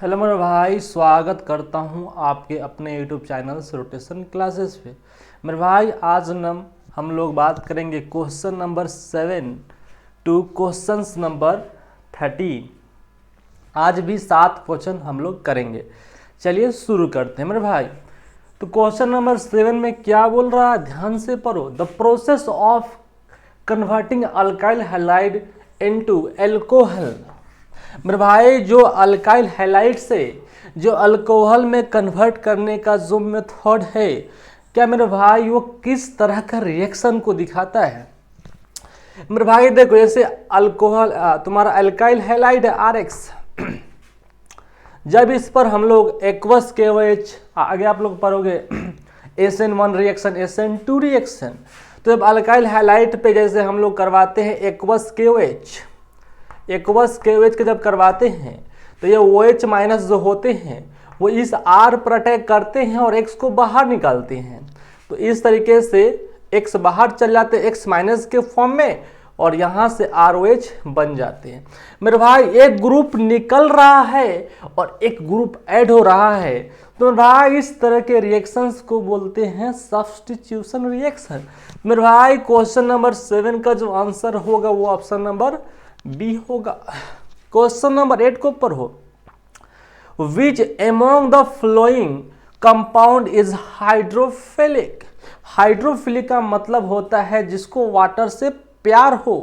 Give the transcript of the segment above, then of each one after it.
Hello मेरे भाई, स्वागत करता हूं आपके अपने यूट्यूब चैनल रोटेशन क्लासेस पे। मेरे भाई आज हम लोग बात करेंगे question number 7 to question number 13। आज भी 7 क्वेश्चन हम लोग करेंगे। चलिए शुरू करते हैं मेरे भाई। तो क्वेश्चन नंबर 7 में क्या बोल रहा है, ध्यान से पढ़ो। The process of converting alkyl halide into alcohol. मेरे भाई जो अल्काइल हैलाइड से जो अल्कोहल में कन्वर्ट करने का जो मेथड है, क्या मेरे भाई वो किस तरह का रिएक्शन को दिखाता है। मेरे भाई देखो, जैसे अल्कोहल तुम्हारा अल्काइल हैलाइड है RX, जब इस पर हम लोग एक्वस KOH, आगे आप लोग पढ़ोगे SN1 रिएक्शन SN2 रिएक्शन। तो जब अल्काइल हैलाइड पे जैसे हम लोग करवाते हैं एक्वस KOH के जब करवाते हैं तो ये OH माइनस जो होते हैं वो इस R पर अटैक करते हैं और X को बाहर निकालते हैं। तो इस तरीके से X बाहर चल जाते हैं X माइनस के फॉर्म में, और यहाँ से ROH बन जाते हैं। मेरे भाई एक ग्रुप निकल रहा है और एक ग्रुप ऐड हो रहा है, तो भाई इस तरह के रिएक्शंस को बोलते हैं सब्स्टिट्यूशन रिएक्शन। मेरे भाई क्वेश्चन नंबर 7 का जो आंसर होगा वो ऑप्शन नंबर बी होगा। क्वेश्चन नंबर 8 को पढ़ो। विच among the flowing compound is hydrophilic. Hydrophilic का मतलब होता है जिसको वाटर से प्यार हो।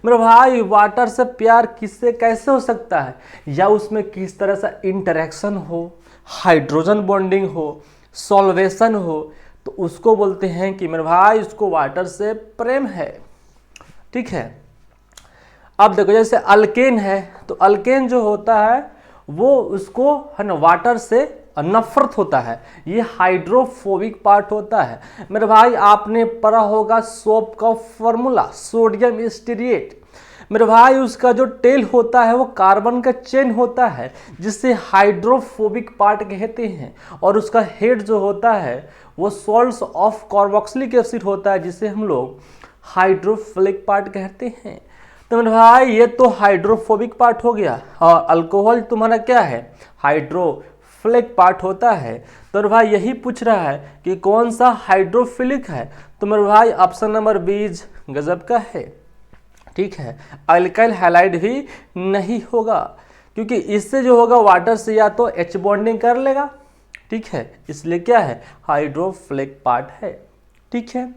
मेरे भाई वाटर से प्यार किससे कैसे हो सकता है, या उसमें किस तरह से इंटरेक्शन हो, हाइड्रोजन बॉन्डिंग हो, सॉल्वेशन हो, तो उसको बोलते हैं कि मेरे भाई उसको वाटर से प्रेम है। ठीक है। अब देखो जैसे अल्केन है, तो अल्केन जो होता है वो उसको है ना वाटर से नफरत होता है, ये हाइड्रोफोबिक पार्ट होता है। मेरे भाई आपने पढ़ा होगा सोप का फॉर्मूला सोडियम स्टीरिएट। मेरे भाई उसका जो टेल होता है वो कार्बन का चेन होता है जिसे हाइड्रोफोबिक पार्ट कहते हैं, और उसका हेड जो होता है वो सॉल्ट्स ऑफ कार्बोक्सिलिक एसिड होता है जिसे हम लोग हाइड्रोफिलिक पार्ट कहते हैं। तो मेरे भाई ये तो हाइड्रोफोबिक पार्ट हो गया, और अल्कोहल तुम्हारा क्या है, हाइड्रोफिलिक पार्ट होता है। तो मेरे भाई यही पूछ रहा है कि कौन सा हाइड्रोफिलिक है, तो मेरे भाई ऑप्शन नंबर बी गजब का है। ठीक है। अल्काइल हैलाइड भी नहीं होगा, क्योंकि इससे जो होगा वाटर से या तो H बॉन्डिंग कर लेगा। ठीक है, इसलिए क्या है, हाइड्रोफिलिक पार्ट है। ठीक है।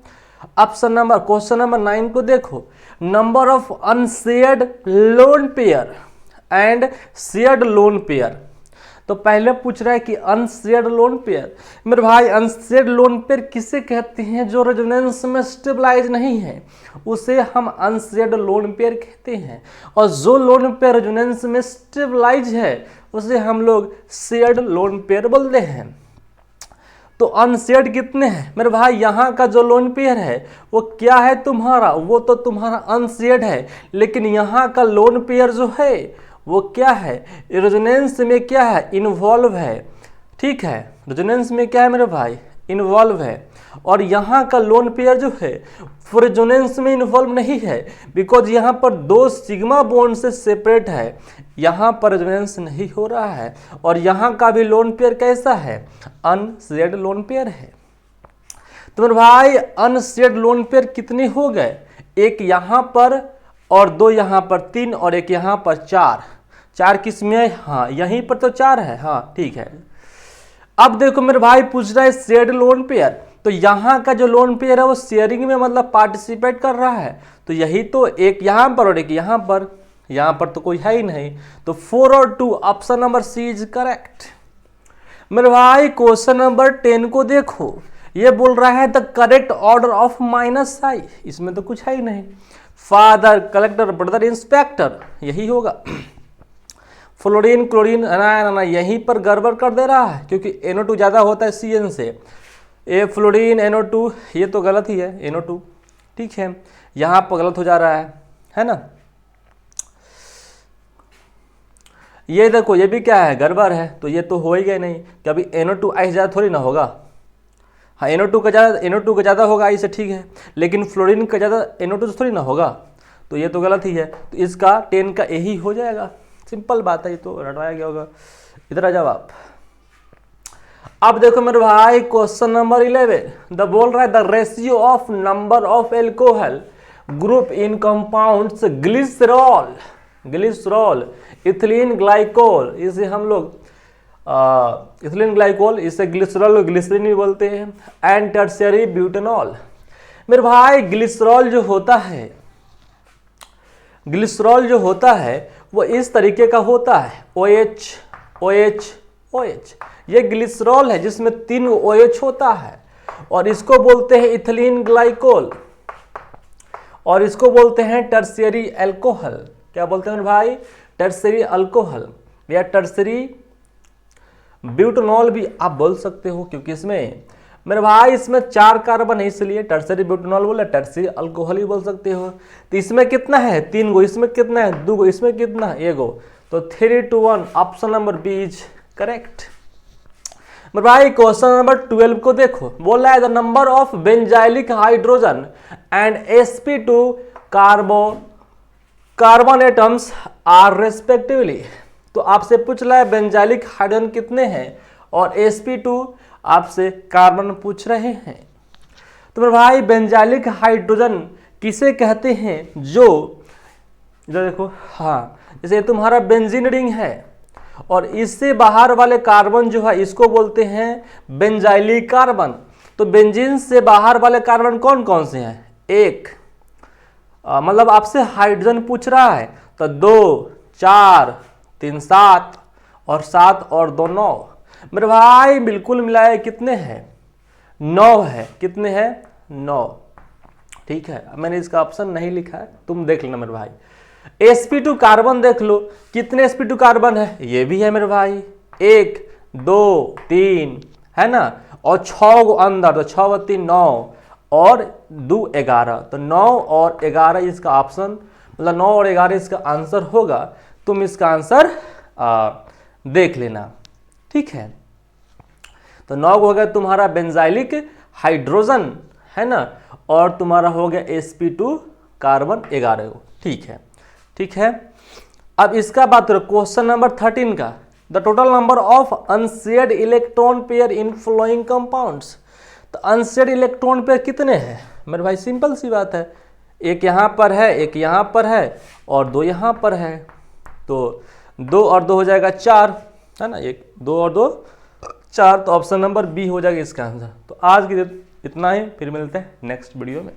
ऑप्शन नंबर क्वेश्चन नंबर 9 को देखो। Number of unshared lone pair and shared lone pair. तो पहले पूछ रहा है कि अनशेयर्ड लोन पेयर। मेरे भाई अनशेयर्ड लोन पेयर किसे कहते हैं, जो रेजोनेंस में स्टेबलाइज नहीं है उसे हम अनशेयर्ड लोन पेयर कहते हैं, और जो लोन पेयर रेजोनेंस में स्टेबलाइज है उसे हम लोग शेयर्ड लोन पेयर बोलते हैं। तो अनशेयर्ड कितने हैं मेरे भाई, यहाँ का जो लोन पेयर है वो क्या है तुम्हारा, वो तो तुम्हारा अनशेयर्ड है, लेकिन यहाँ का लोन पेयर जो है वो क्या है, रेजोनेंस में क्या है, इन्वॉल्व है। ठीक है, रेजोनेंस में क्या है मेरे भाई, इन्वॉल्व है। और यहाँ का लोन पेयर जो है वो रेजोनेंस में इन्वॉल्व नहीं है, बिकॉज यहाँ पर 2 सिग्मा बॉन्ड से सेपरेट है, यहाँ पर रेजोनेंस नहीं हो रहा है। और यहाँ का भी लोन पेयर कैसा है, अनशेयर्ड लोन पेयर है। तो मेरे भाई अनशेयर्ड लोन पेयर कितने हो गए, एक यहाँ पर और 2 यहाँ पर, 3 और एक यहाँ पर 4। 4 किस में है, हाँ यहीं पर तो 4 है। हाँ ठीक है। अब देखो मेरे भाई पूछ रहा है शेयर्ड लोन पेयर, तो यहाँ का जो लोन पेयर है वो शेयरिंग में मतलब पार्टिसिपेट कर रहा है, तो यही तो एक यहाँ पर और एक यहाँ पर तो कोई है ही नहीं। तो 4 और 2 option number C is correct. मेरे भाई क्वेश्चन नंबर 10 को देखो। ये बोल रहा है the correct order of -I, इसमें तो कुछ है ही नहीं। फादर, कलेक्टर, ब्रदर, इंस्पेक्टर, यही होगा। फ्लोरीन, क्लोरीन, ना यहीं पर गड़बड़ कर दे रहा है, क्योंकि NO2 ज़्यादा होता है CN से। ए फ्लोरीन NO2, ये तो गलत ही है NO2। ठीक है, यहाँ पर गलत हो जा रहा है ना। ये देखो ये भी क्या है, गड़बड़ है, तो ये तो हो ही गया नहीं, कभी NO2 I ज़्यादा थोड़ी ना होगा। हाँ NO2 का ज़्यादा होगा I से, ठीक है, लेकिन फ्लोरीन का ज़्यादा NO2 से थोड़ी ना होगा, तो ये तो गलत ही है। तो इसका 10 का यही हो जाएगा, सिंपल बात है, ये तो रटवाया गया होगा। इधर आ जाओ आप। अब देखो मेरे भाई क्वेश्चन नंबर 11 द बोल रहा है the ratio of number of alcohol group in compounds glycerol, glycerol, ethylene glycol, इसे हम लोग इथिलीन ग्लाइकोल, इसे ग्लिसरॉल ग्लिसरीन भी बोलते हैं, एंड टर्शियरी ब्यूटेनॉल। मेरे भाई ग्लिसरॉल जो होता है, ग्लिसरॉल जो होता है वो इस तरीके का होता है, OH OH OH, ये ग्लिसरॉल है जिसमें 3 OH होता है, और इसको बोलते हैं इथिलीन ग्लाइकोल, और इसको बोलते हैं टर्शियरी अल्कोहल। क्या बोलते हैं भाई? टर्शियरी अल्कोहल या टर्शियरी ब्यूटेनॉल भी आप बोल सकते हो, क्योंकि इसमें मेरे भाई इसमें 4 कार्बन है, इसलिए टर्शियरी ब्यूटेनॉल बोला, टर्शियरी अल्कोहल ही बोल सकते हो। तो इसमें कितना है? 3 गो, इसमें कितना है? 2 गो, इसमें कितना है? 1 गो। तो 3 to 1 option number B is correct. मेरे भाई क्वेश्चन नंबर 12 को देखो, बोला है the number of benzylic hydrogen and sp2 carbon atoms are respectively. तो आपसे पूछ रहा है बेंजाइलिक हाइड्रोजन कितने हैं और sp2 आपसे कार्बन पूछ रहे हैं। तो मेरे भाई बेंजाइलिक हाइड्रोजन किसे कहते हैं? जो इधर देखो, हाँ, जैसे तुम्हारा बेंजीन रिंग है और इससे बाहर वाले कार्बन जो है इसको बोलते हैं बेंजाइलिक कार्बन। तो बेंजीन से बाहर वाले कार्बन कौन कौन से हैं? एक, मतलब आपसे हाइड्रोजन पूछ रहा है तो 2, 4, 3, 7 और 7 और 2 9। मेरे भाई बिल्कुल मिलाए कितने हैं? 9 है। कितने हैं? 9। ठीक है, मैंने इसका ऑप्शन नहीं लिखा है, तुम देख लेना मेरे भाई। sp2 कार्बन देख लो, कितने sp2 कार्बन है? ये भी है मेरे भाई, 1, 2, 3 है ना, और 6 गो अंदर, तो 6 + 3 9 और 2 11। तो 9 और 11 इसका ऑप्शन, मतलब 9 और 11 इसका आंसर होगा। तुम इसका आंसर देख लेना, ठीक है। तो 9 हो गया तुम्हारा बेंजाइलिक हाइड्रोजन, है ना, और तुम्हारा हो गया sp2 कार्बन 11 को, ठीक है, ठीक है। अब इसका बात करो क्वेश्चन नंबर 13 का, the total number of unshared electron pair in following compounds. तो अनशेयर्ड इलेक्ट्रॉन पेयर कितने हैं? मेरे भाई सिंपल सी बात है, एक यहाँ पर है, एक यहाँ पर है और 2 यहाँ पर है। तो 2 और 2 हो जाएगा 4, है ना, 1 2 और 2 4। तो ऑप्शन नंबर बी हो जाएगा इसका आंसर। तो आज की इतना ही, फिर मिलते हैं नेक्स्ट वीडियो में।